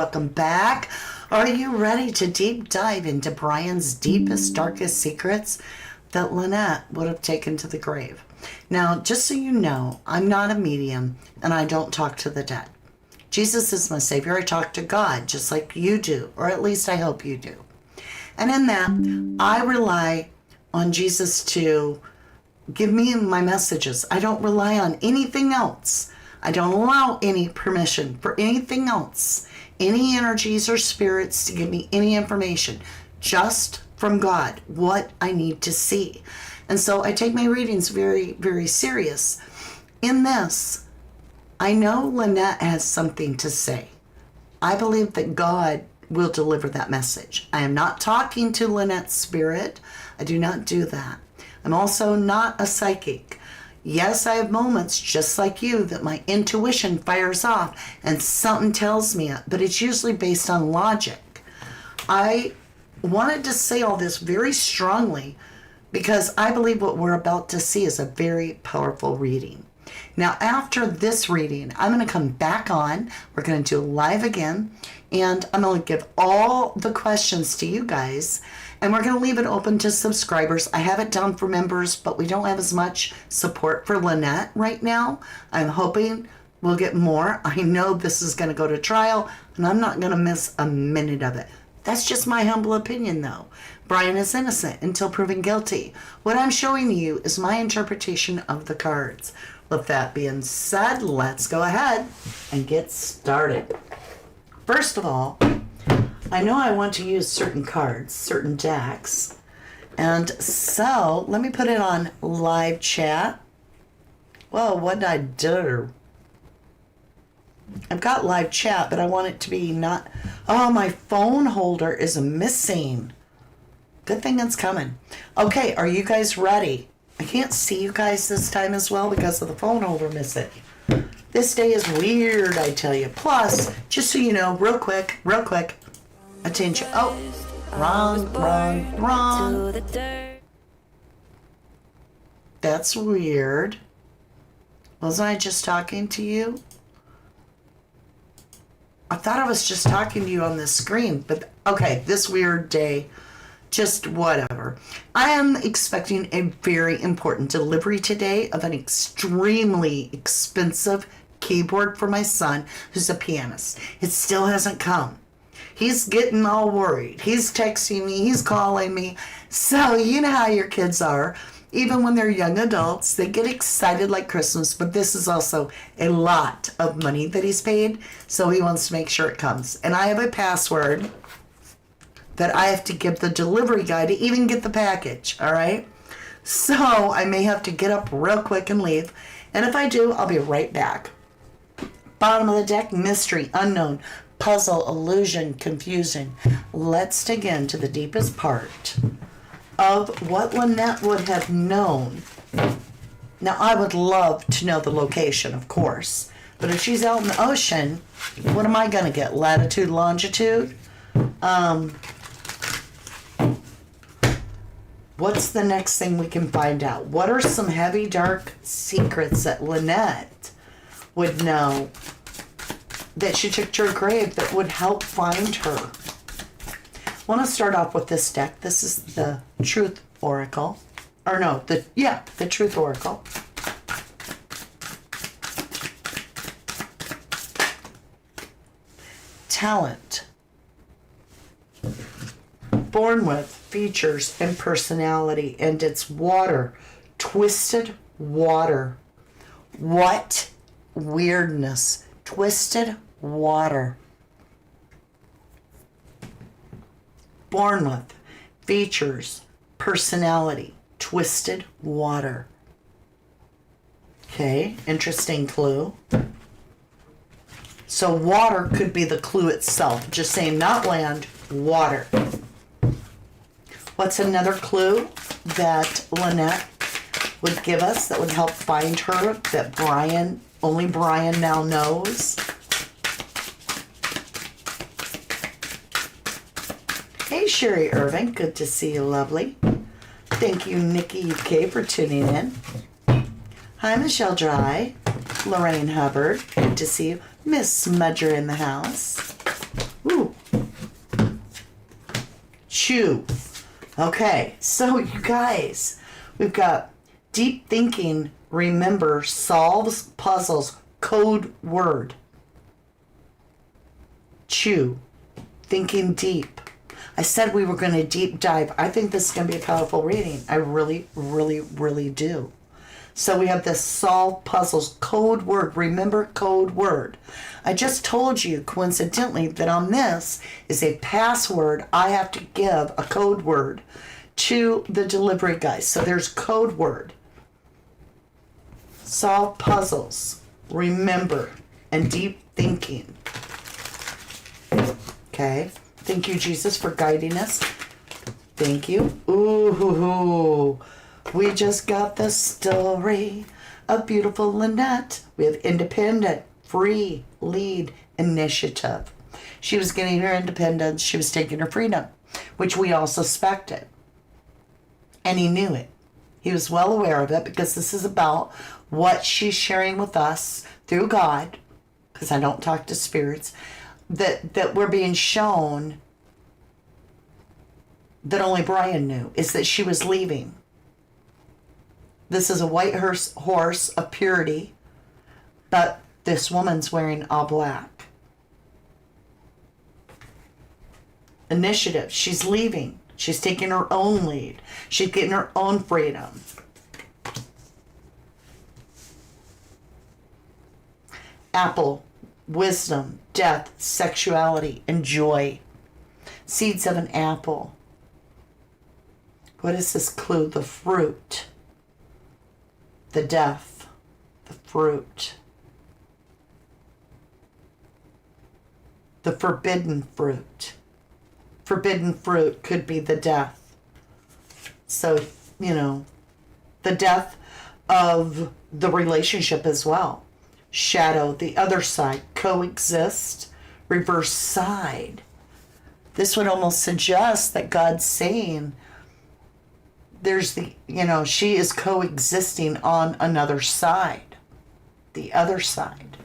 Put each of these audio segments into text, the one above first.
Welcome back. Are you ready to deep dive into Brian's deepest, darkest secrets that Lynette would have taken to the grave? Now, just so you know, I'm not a medium and I don't talk to the dead. Jesus is my Savior. I talk to God just like you do, or at least I hope you do. And in that, I rely on Jesus to give me my messages. I don't rely on anything else. I don't allow any permission for anything else, any energies or spirits to give me any information, just from God, what I need to see. And so I take my readings very, very serious. In this, I know Lynette has something to say. I believe that God will deliver that message. I am not talking to Lynette's spirit. I do not do that. I'm also not a psychic. Yes, I have moments just like you that my intuition fires off and something tells me it, but it's usually based on logic. I wanted to say all this very strongly because I believe what we're about to see is a very powerful reading. Now, after this reading, I'm going to come back on. We're going to do live again, and I'm going to give all the questions to you guys, and we're going to leave it open to subscribers. I have it down for members, but we don't have as much support for Lynette right now. I'm hoping we'll get more. I know this is going to go to trial, and I'm not going to miss a minute of it. That's just my humble opinion, though. Brian is innocent until proven guilty. What I'm showing you is my interpretation of the cards. With that being said, let's go ahead and get started. First of all, I know I want to use certain cards, certain decks, and so let me put it on live chat. Whoa, what did I do? I've got live chat, but I want it to be not... Oh, my phone holder is missing. Good thing it's coming. Okay, are you guys ready? I can't see you guys this time as well because of the phone holder missing. This day is weird, I tell you. Plus, just so you know, real quick, attention. Oh, wrong. That's weird. Wasn't I just talking to you? I thought I was just talking to you on this screen, but okay, this weird day. Just whatever. I am expecting a very important delivery today of an extremely expensive keyboard for my son, who's a pianist. It still hasn't come. He's getting all worried. He's texting me. He's calling me. So you know how your kids are. Even when they're young adults, they get excited like Christmas, but this is also a lot of money that he's paid, so he wants to make sure it comes. And I have a password that I have to give the delivery guy to even get the package, all right? So I may have to get up real quick and leave. And if I do, I'll be right back. Bottom of the deck, mystery, unknown, puzzle, illusion, confusion. Let's dig into the deepest part of what Lynette would have known. Now, I would love to know the location, of course. But if she's out in the ocean, what am I going to get? Latitude, longitude? What's the next thing we can find out? What are some heavy, dark secrets that Lynette would know that she took to her grave that would help find her? I want to start off with this deck. This is the Truth Oracle. Or no, the Truth Oracle. Talent. Born with features and personality, and it's water. Twisted water. What weirdness. Twisted water. Born with features, personality, twisted water. Okay, interesting clue. So water could be the clue itself. Just saying, not land, water. What's another clue that Lynette would give us that would help find her, that only Brian now knows? Hey, Sherry Irving, good to see you, lovely. Thank you, Nikki UK, for tuning in. Hi, Michelle Dry. Lorraine Hubbard, good to see you. Miss Smudger in the house. chew. Okay, so you guys, we've got deep thinking, remember, solves puzzles, code word. Chew, thinking deep. I said we were going to deep dive. I think this is going to be a powerful reading. I really, really, really do. So we have this solve puzzles, code word. Remember, code word. I just told you, coincidentally, that on this is a password. I have to give a code word to the delivery guys. So there's code word. Solve puzzles, remember, and deep thinking. Okay. Thank you, Jesus, for guiding us. Thank you. Ooh, we just got the story of beautiful Lynette. We have independent, free, lead, initiative. She was getting her independence. She was taking her freedom, which we all suspected. And he knew it. He was well aware of it because this is about what she's sharing with us through God, because I don't talk to spirits, that we're being shown that only Brian knew, is that she was leaving. This is a white horse of purity, but this woman's wearing all black. Initiative, she's leaving. She's taking her own lead. She's getting her own freedom. Apple, wisdom, death, sexuality, and joy. Seeds of an apple. What is this clue? The fruit. The death. The fruit. The forbidden fruit. Forbidden fruit could be the death. So, the death of the relationship as well. Shadow, the other side, coexist, reverse side. This would almost suggest that God's saying there's she is coexisting on another side, the other side.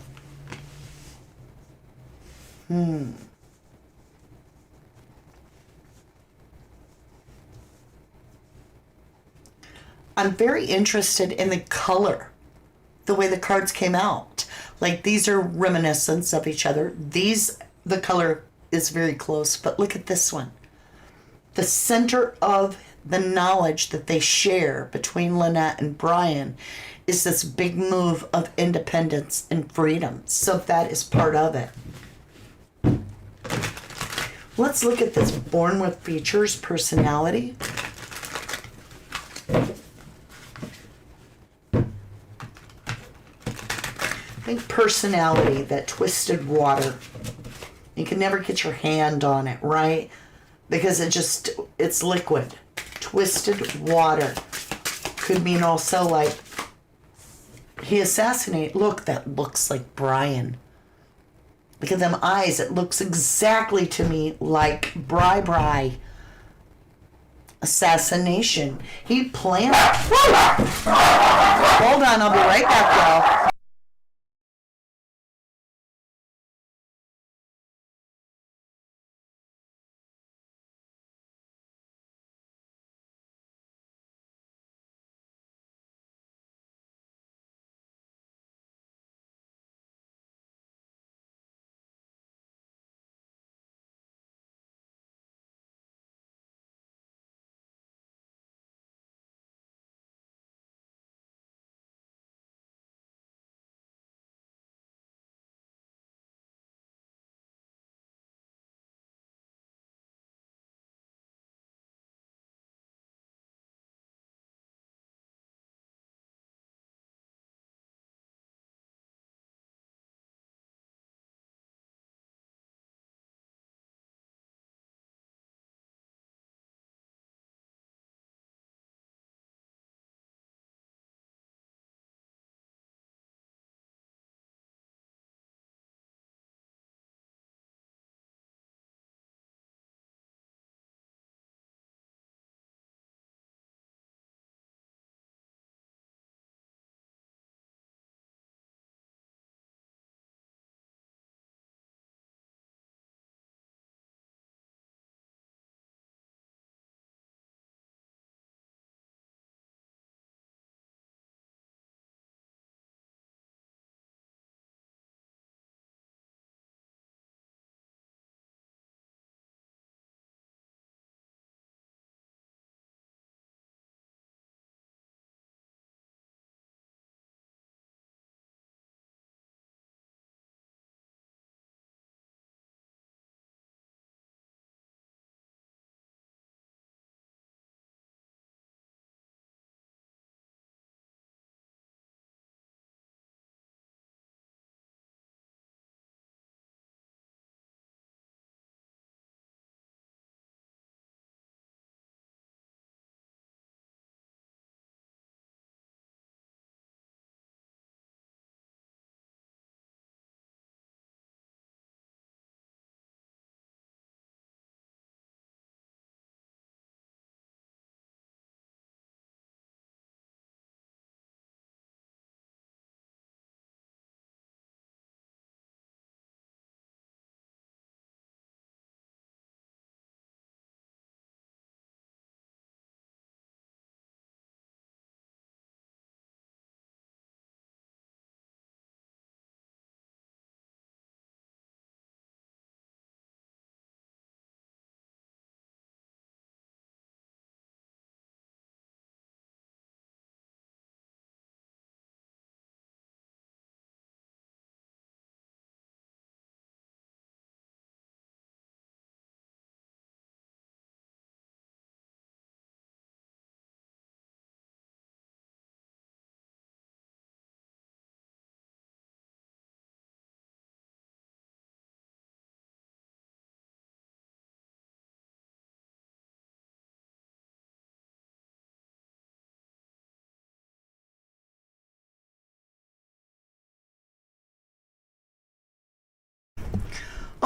I'm very interested in the color, the way the cards came out. Like, these are reminiscents of each other. The color is very close, but look at this one. The center of the knowledge that they share between Lynette and Brian is this big move of independence and freedom. So that is part of it. Let's look at this born with features personality. I think personality, that twisted water. You can never get your hand on it, right? Because it's liquid. Twisted water could mean also like he assassinated. Look, that looks like Brian. Look at them eyes. It looks exactly to me like Bri. Assassination. He planned. Hold on, I'll be right back, y'all.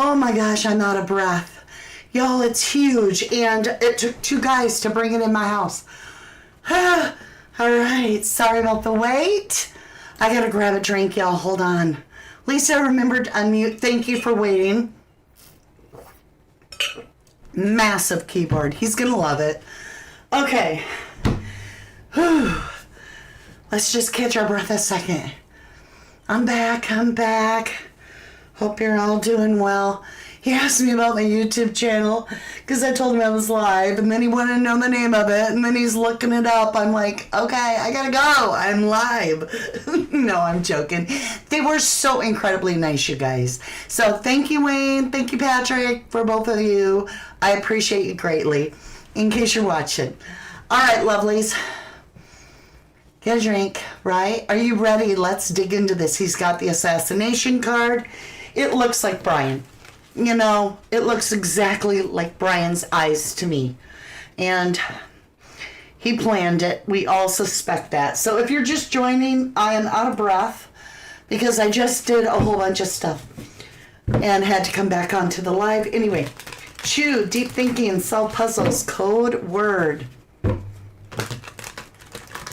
Oh my gosh, I'm out of breath. Y'all, it's huge. And it took 2 guys to bring it in my house. All right, sorry about the wait. I gotta grab a drink, y'all. Hold on. Lisa remembered to unmute. Thank you for waiting. Massive keyboard. He's gonna love it. Okay. Whew. Let's just catch our breath a second. I'm back. Hope you're all doing well. He asked me about my YouTube channel because I told him I was live, and then he wanted to know the name of it, and then he's looking it up. I'm like, okay, I gotta go. I'm live. No, I'm joking. They were so incredibly nice, you guys. So thank you, Wayne. Thank you, Patrick, for both of you. I appreciate you greatly, in case you're watching. All right, lovelies. Get a drink, right? Are you ready? Let's dig into this. He's got the assassination card. It looks like Brian. You know, it looks exactly like Brian's eyes to me. And he planned it. We all suspect that. So if you're just joining, I am out of breath because I just did a whole bunch of stuff and had to come back onto the live. Anyway, Chew, Deep Thinking, Solve Puzzles, Code Word.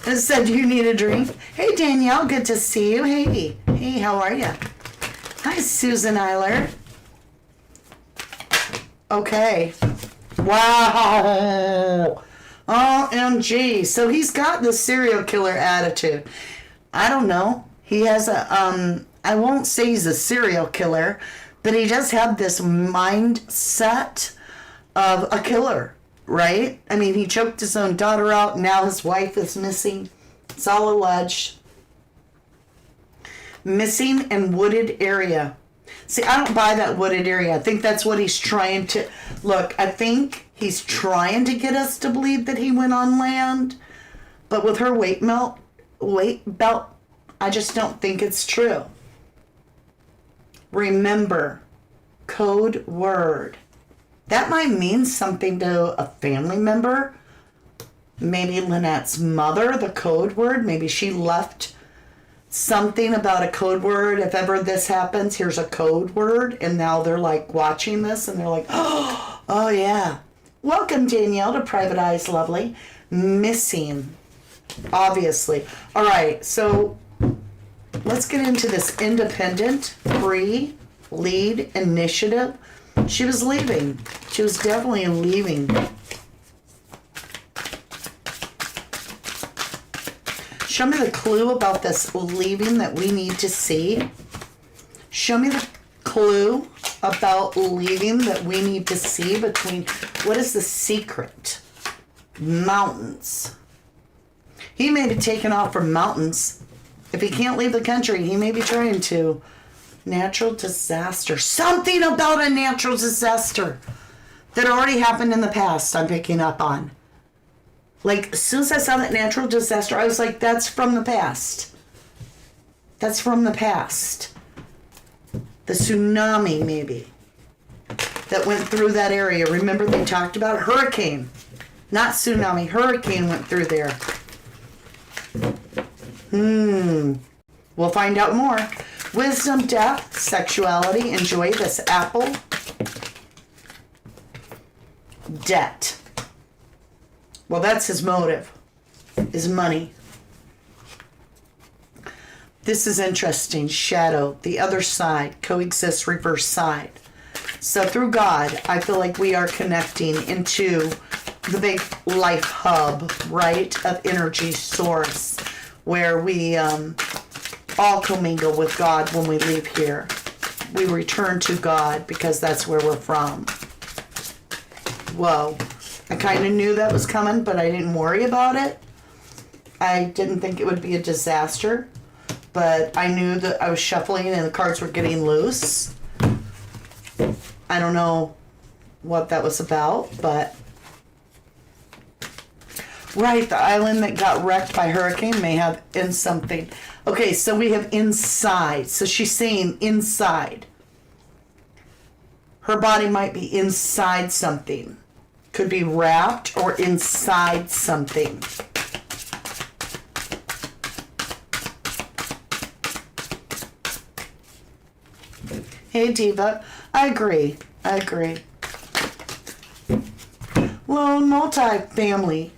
It said you need a drink. Hey, Danielle, good to see you. Hey, how are you? Hi, Susan Eiler. Okay. Wow. OMG. So he's got the serial killer attitude. I don't know. He has a, I won't say he's a serial killer, but he does have this mindset of a killer. Right? I mean, he choked his own daughter out. Now his wife is missing. It's all alleged. Missing in wooded area. See, I don't buy that wooded area. I think that's what he's trying to... Look, I think he's trying to get us to believe that he went on land. But with her weight belt, I just don't think it's true. Remember, code word. That might mean something to a family member. Maybe Lynette's mother, the code word. Maybe she left something about a code word. If ever this happens, here's a code word. And now they're like watching this and they're like, oh yeah. Welcome, Danielle, to Private Eyes Lovely. Missing, obviously. All right, so let's get into this independent, free, lead initiative. She was leaving. She was definitely leaving. Show me the clue about this leaving that we need to see. Show me the clue about leaving that we need to see between... What is the secret? Mountains. He may be taking off from mountains. If he can't leave the country, he may be trying to... Natural disaster. Something about a natural disaster that already happened in the past I'm picking up on. Like, as soon as I saw that natural disaster, I was like, that's from the past. That's from the past. The tsunami, maybe, that went through that area. Remember they talked about hurricane. Not tsunami. Hurricane went through there. We'll find out more. Wisdom, death, sexuality, enjoy this apple. Debt. Well, that's his motive, is money. This is interesting. Shadow, the other side, coexist, reverse side. So through God, I feel like we are connecting into the big life hub, right, of energy source, where we all commingle with God when we leave here. We return to God because that's where we're from. Whoa. I kind of knew that was coming, but I didn't worry about it. I didn't think it would be a disaster, but I knew that I was shuffling and the cards were getting loose. I don't know what that was about, but... Right, the island that got wrecked by hurricane may have in something. Okay, so we have inside. So she's saying inside. Her body might be inside something. Could be wrapped or inside something. Hey, Diva. I agree. I agree. Well, multi-family.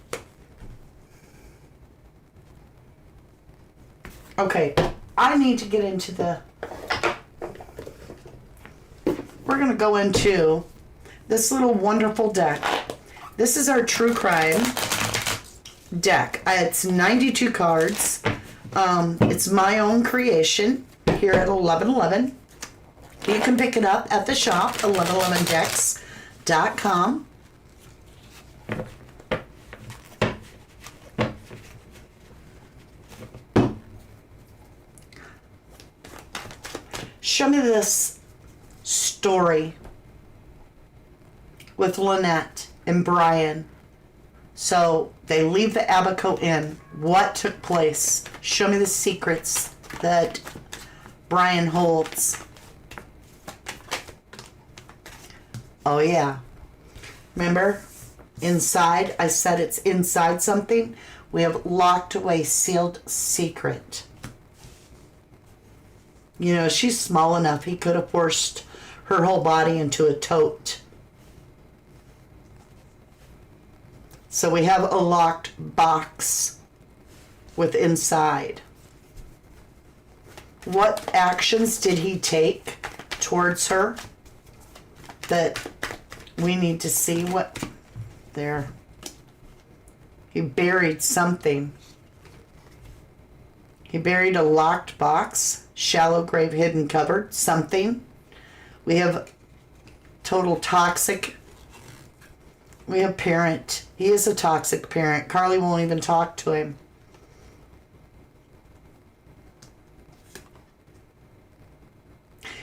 Okay, I need to get into the... We're going to go into this little wonderful deck. This is our true crime deck. It's 92 cards. It's my own creation here at 1111. You can pick it up at the shop, 1111decks.com. Show me this story with Lynette and Brian. So they leave the Abaco Inn. What took place? Show me the secrets that Brian holds. Oh yeah. Remember? Inside, I said it's inside something. We have locked away, sealed secret. You know, she's small enough. He could have forced her whole body into a tote. So we have a locked box with inside. What actions did he take towards her that we need to see? What there? He buried something. He buried a locked box, shallow grave, hidden, covered, something. We have total toxic. We have parent. He is a toxic parent. Carly won't even talk to him.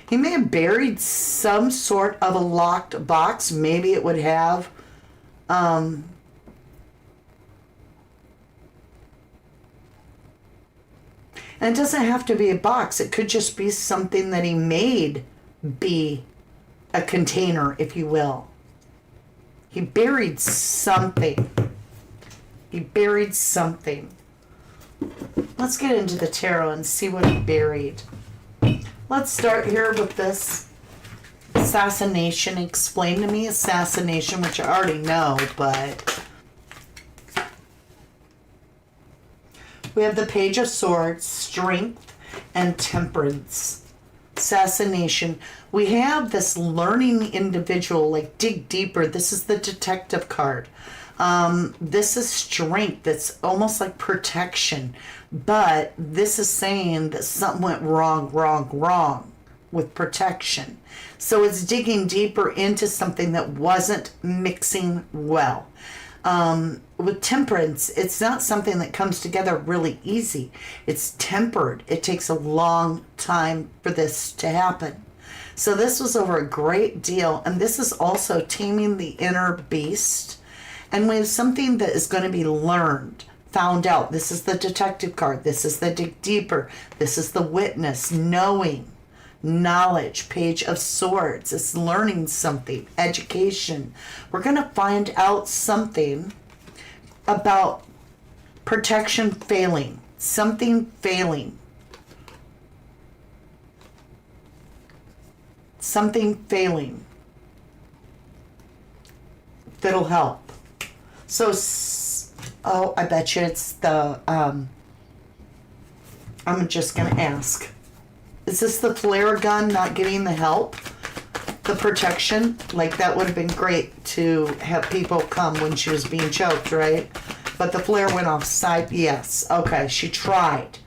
He may have buried some sort of a locked box. Maybe it would have and it doesn't have to be a box. It could just be something that he made be a container, if you will. He buried something. He buried something. Let's get into the tarot and see what he buried. Let's start here with this assassination. Explain to me assassination, which I already know, but... We have the Page of Swords, Strength, and Temperance. Assassination. We have this learning individual, like dig deeper. This is the detective card. This is strength. It's almost like protection. But this is saying that something went wrong with protection. So it's digging deeper into something that wasn't mixing well. With temperance, it's not something that comes together really easy. It's tempered. It takes a long time for this to happen. So this was over a great deal. And this is also taming the inner beast. And we have something that is going to be learned, found out. This is the detective card. This is the dig deeper. This is the witness, knowing, knowledge. Page of Swords. It's learning something, education. We're going to find out something about protection failing, something failing, something failing that'll help. So, oh, I bet you it's the, I'm just going to ask. Is this the flare gun not getting the help? The protection? Like, that would have been great to have people come when she was being choked, right? But the flare went off side. Yes. Okay, she tried.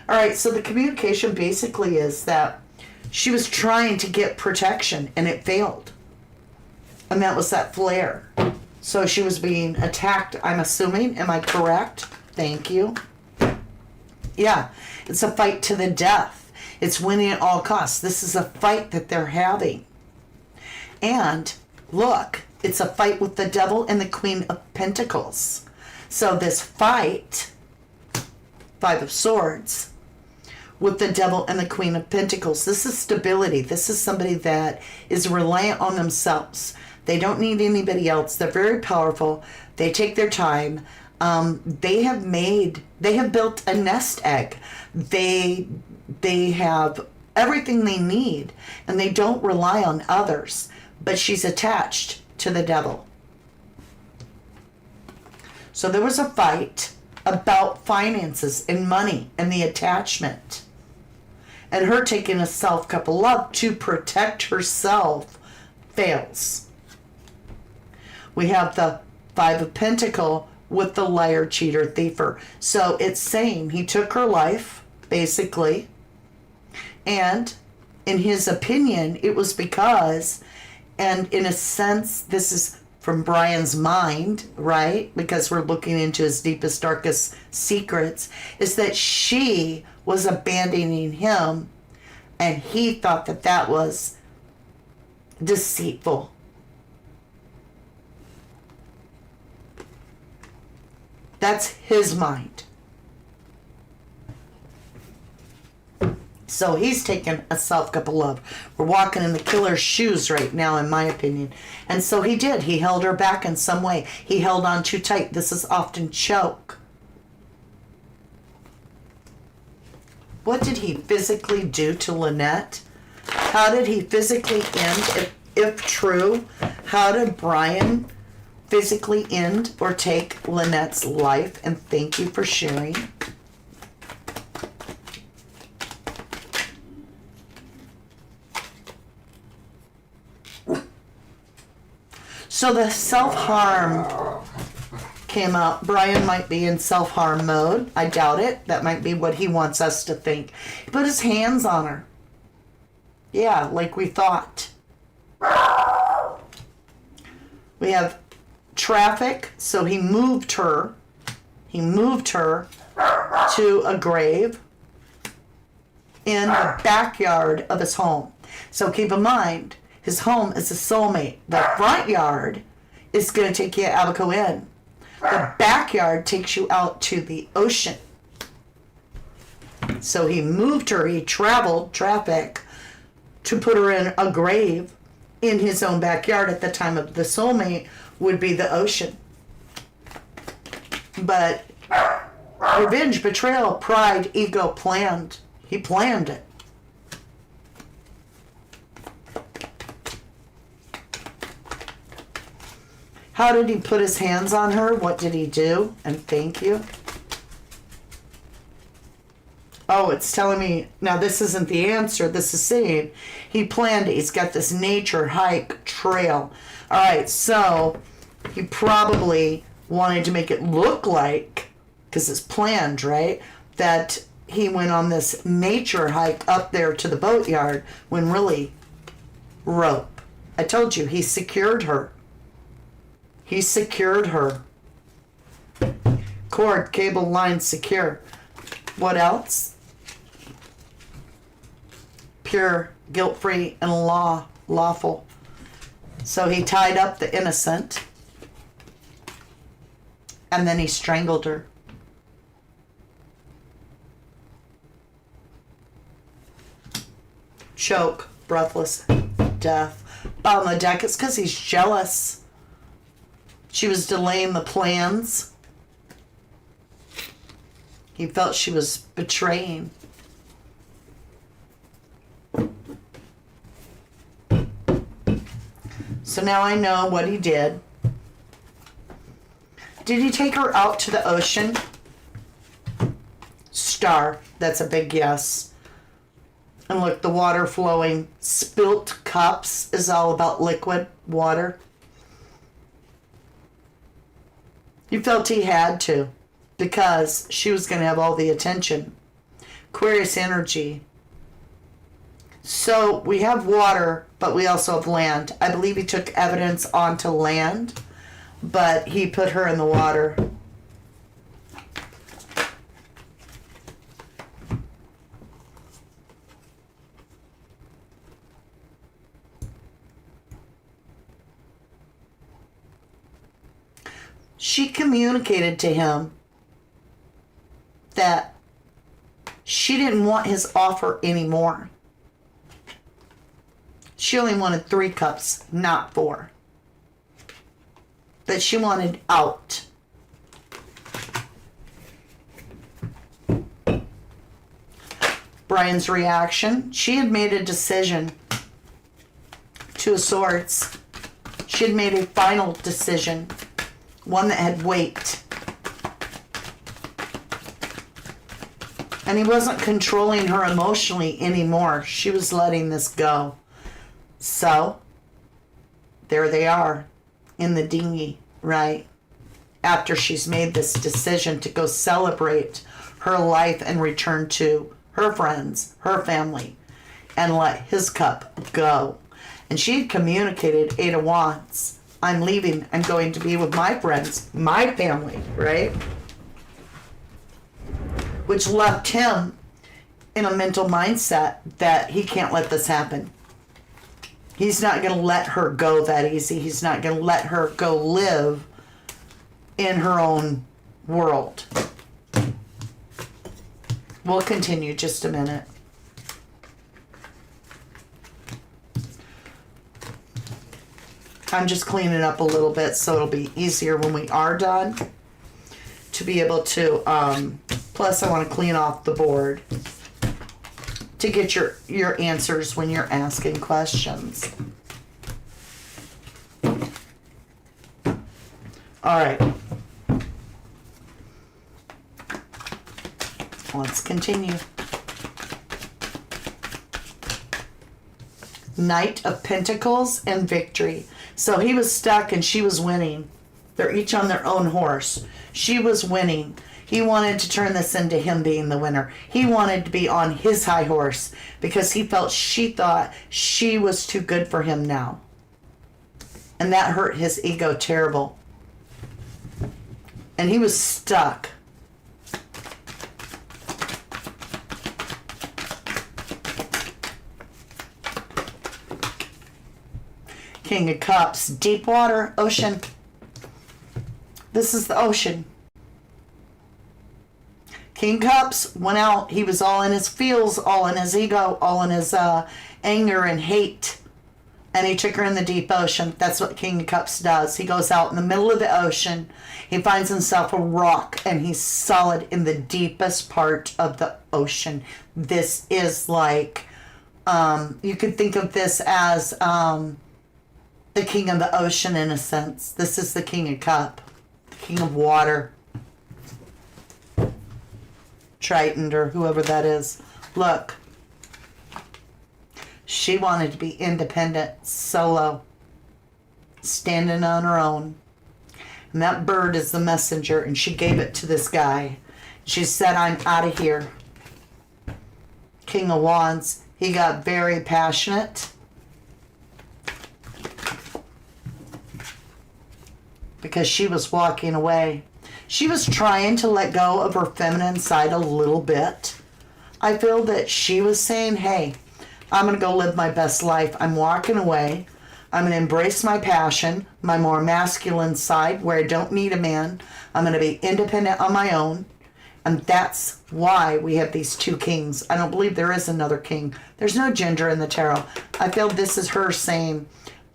All right, so the communication basically is that she was trying to get protection and it failed. And that was that flare. So she was being attacked, I'm assuming. Am I correct? Thank you. Yeah, it's a fight to the death. It's winning at all costs. This is a fight that they're having. And look, it's a fight with the devil and the Queen of Pentacles. So this fight, Five of Swords, with the devil and the Queen of Pentacles, this is stability. This is somebody that is reliant on themselves. They don't need anybody else. They're very powerful. They take their time. They have built a nest egg. They have everything they need, and they don't rely on others. But she's attached to the devil. So there was a fight about finances and money and the attachment. And her taking a self-cup of love to protect herself fails. We have the Five of Pentacles with the liar, cheater, thiefer. So it's saying he took her life, basically. And in his opinion, it was because, and in a sense, this is from Brian's mind, right? Because we're looking into his deepest, darkest secrets, is that she was abandoning him, and he thought that that was deceitful. That's his mind. So he's taken a self-cup of love. We're walking in the killer's shoes right now, in my opinion. And so he did. He held her back in some way. He held on too tight. This is often choke. What did he physically do to Lynette? How did he physically end, if true? How did Brian physically end or take Lynette's life? And thank you for sharing. So the self-harm came out. Brian might be in self-harm mode. I doubt it. That might be what he wants us to think. He put his hands on her. Yeah, like we thought. We have traffic. So he moved her. He moved her to a grave in the backyard of his home. So keep in mind, his home is a soulmate. The front yard is going to take you to Abaco Islands. The backyard takes you out to the ocean. So he moved her, he traveled traffic to put her in a grave in his own backyard. At the time of the soulmate would be the ocean. But revenge, betrayal, pride, ego, planned. He planned it. How did he put his hands on her? What did he do? And thank you. Oh, it's telling me, now this isn't the answer. This is saying he planned it. He's got this nature hike trail. All right, so he probably wanted to make it look like, because it's planned, right, that he went on this nature hike up there to the boatyard when really rope. I told you, he secured her. He secured her. Cord, cable, line, secure. What else? Pure, guilt-free, and lawful. So he tied up the innocent. And then he strangled her. Choke, breathless, death. Bottom of the deck, it's because he's jealous. She was delaying the plans. He felt she was betraying. So now I know what he did. Did he take her out to the ocean? Star. That's a big yes. And look, the water flowing. Spilt cups is all about liquid water. He felt he had to, because she was going to have all the attention. Aquarius energy. So we have water, but we also have land. I believe he took evidence onto land, but he put her in the water. She communicated to him that she didn't want his offer anymore. She only wanted 3 cups, not 4. That she wanted out. Brian's reaction. She had made a decision, Two of Swords. She had made a final decision, one that had weight. And he wasn't controlling her emotionally anymore. She was letting this go. So, there they are in the dinghy, right? After she's made this decision to go celebrate her life and return to her friends, her family, and let his cup go. And she had communicated 8 of Wands. I'm leaving and going to be with my friends, my family, right? Which left him in a mental mindset that he can't let this happen. He's not going to let her go that easy. He's not going to let her go live in her own world. We'll continue just a minute. I'm just cleaning up a little bit so it'll be easier when we are done to be able to, plus I want to clean off the board to get your answers when you're asking questions. All right. Let's continue. Knight of Pentacles and Victory. So he was stuck and she was winning. They're each on their own horse. She was winning. He wanted to turn this into him being the winner. He wanted to be on his high horse because he felt she thought she was too good for him now. And that hurt his ego terrible. And he was stuck. King of Cups, deep water, ocean. This is the ocean. King Cups went out. He was all in his feels, all in his ego, all in his anger and hate. And he took her in the deep ocean. That's what King of Cups does. He goes out in the middle of the ocean. He finds himself a rock and he's solid in the deepest part of the ocean. This is like, you could think of this as the king of the ocean in a sense. This is the King of Cup, the king of water. Triton or whoever that is. Look. She wanted to be independent, solo, standing on her own. And that bird is the messenger, and she gave it to this guy. She said, I'm out of here. King of Wands. He got very passionate. Because she was walking away. She was trying to let go of her feminine side a little bit. I feel that she was saying, hey, I'm going to go live my best life. I'm walking away. I'm going to embrace my passion, my more masculine side where I don't need a man. I'm going to be independent on my own. And that's why we have these two kings. I don't believe there is another king. There's no gender in the tarot. I feel this is her saying,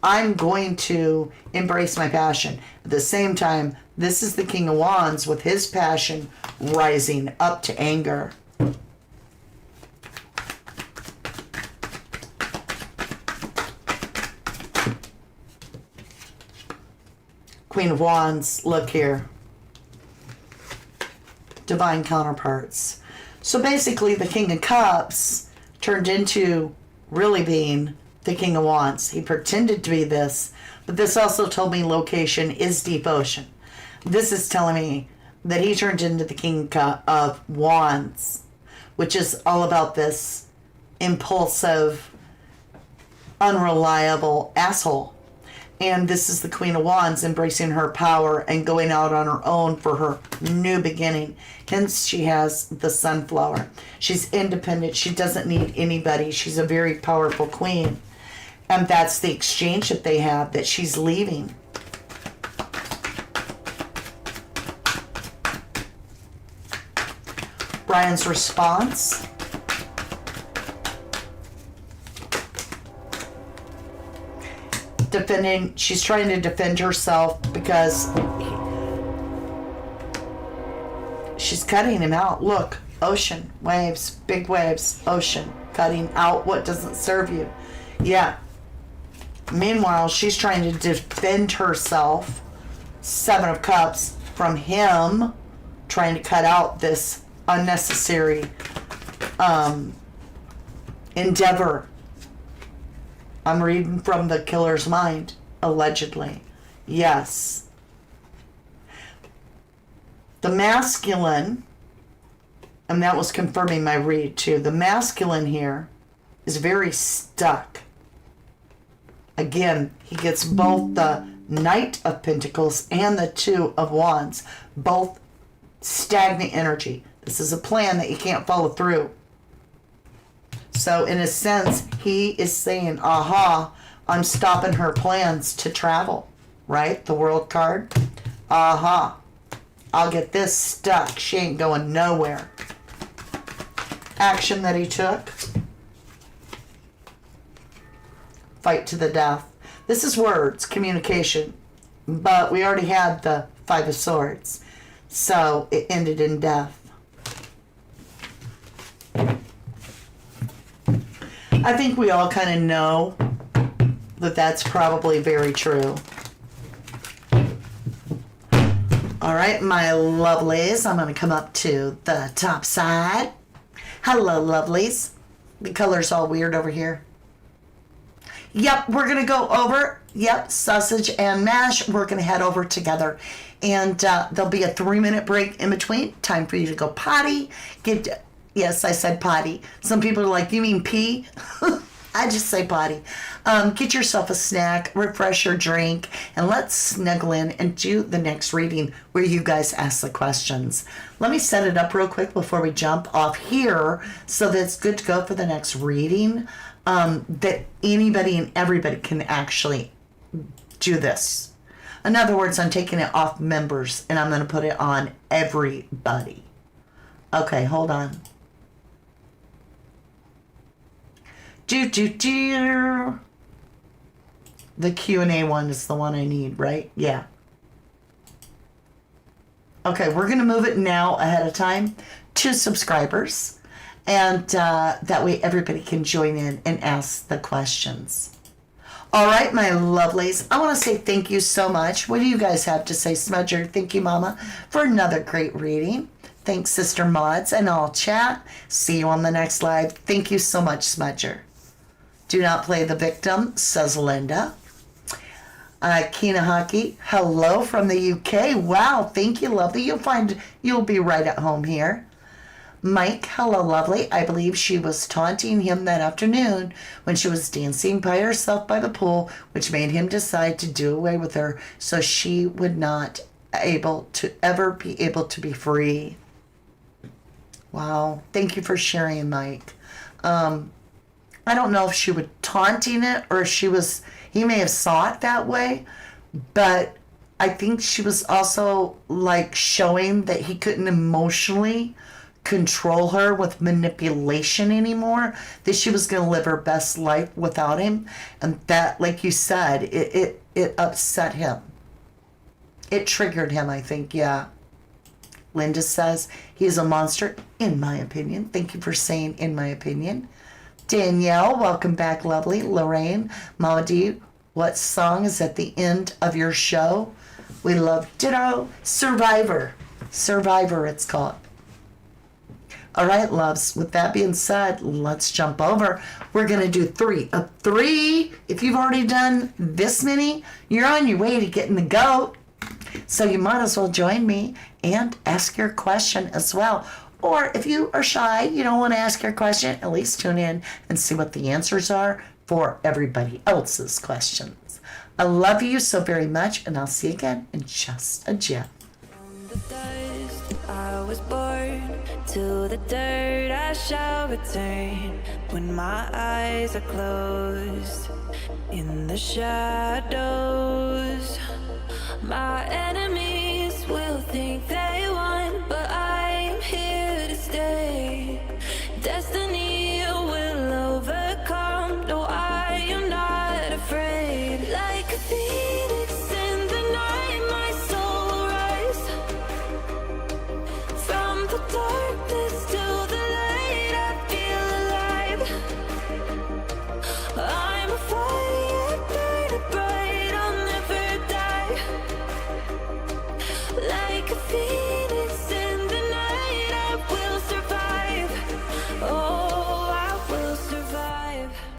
I'm going to embrace my passion. At the same time, this is the King of Wands with his passion rising up to anger. Queen of Wands, look here. Divine counterparts. So basically the King of Cups turned into really being the King of Wands. He pretended to be this, but this also told me location is deep ocean. This is telling me that he turned into the King of Wands, which is all about this impulsive, unreliable asshole. And this is the Queen of Wands embracing her power and going out on her own for her new beginning. Hence, she has the sunflower. She's independent. She doesn't need anybody. She's a very powerful queen. And that's the exchange that they have, that she's leaving. Brian's response. Defending, she's trying to defend herself because she's cutting him out. Look, Ocean, waves, big waves, ocean, cutting out what doesn't serve you. Yeah. Meanwhile, she's trying to defend herself, Seven of Cups, from him trying to cut out this unnecessary endeavor. I'm reading from the killer's mind, allegedly. Yes. The masculine, and that was confirming my read too, the masculine here is very stuck. Again, he gets both the Knight of Pentacles and the Two of Wands, both stagnant energy. This is a plan that you can't follow through. So in a sense, he is saying, aha, I'm stopping her plans to travel, right? The World card. Aha, I'll get this stuck. She ain't going nowhere. Action that he took. Fight to the death. This is words, communication. But we already had the Five of Swords. So it ended in death. I think we all kind of know that that's probably very true. All right, my lovelies, I'm going to come up to the top side. Hello, lovelies. The color's all weird over here. Yep, we're going to go over, sausage and mash. We're going to head over together. And there'll be a 3-minute break in between. Time for you to go potty. Yes, I said potty. Some people are like, you mean pee? I just say potty. Get yourself a snack, refresh your drink, and let's snuggle in and do the next reading where you guys ask the questions. Let me set it up real quick before we jump off here so that it's good to go for the next reading. That anybody and everybody can actually do this. In other words, I'm taking it off members and I'm going to put it on everybody. Okay, hold on. The Q&A one is the one I need, right? Yeah. Okay, we're going to move it now ahead of time to subscribers. And that way everybody can join in and ask the questions. All right, my lovelies. I want to say thank you so much. What do you guys have to say, Smudger? Thank you, Mama, for another great reading. Thanks, Sister Mods, and I'll chat. See you on the next live. Thank you so much, Smudger. Do not play the victim, says Linda. Kina Hockey, hello from the UK. Wow, thank you, lovely. You'll be right at home here. Mike, hello, lovely. I believe she was taunting him that afternoon when she was dancing by herself by the pool, which made him decide to do away with her so she would not ever be able to be free. Wow. Thank you for sharing, Mike. I don't know if she was taunting it or if he may have saw it that way, but I think she was also like showing that he couldn't emotionally control her with manipulation anymore, that she was going to live her best life without him, and that, like you said, it upset him. It triggered him, I think. Yeah. Linda says he is a monster, in my opinion. Thank you for saying in my opinion. Danielle, welcome back, lovely. Lorraine, Mama D, what song is at the end of your show? We love Ditto. Survivor, it's called. All right, loves, with that being said, let's jump over. We're going to do 3 of 3. If you've already done this many, you're on your way to getting the goat. So you might as well join me and ask your question as well. Or if you are shy, you don't want to ask your question, at least tune in and see what the answers are for everybody else's questions. I love you so very much, and I'll see you again in just a jiff. From the dust I was born, to the dirt I shall return. When my eyes are closed, in the shadows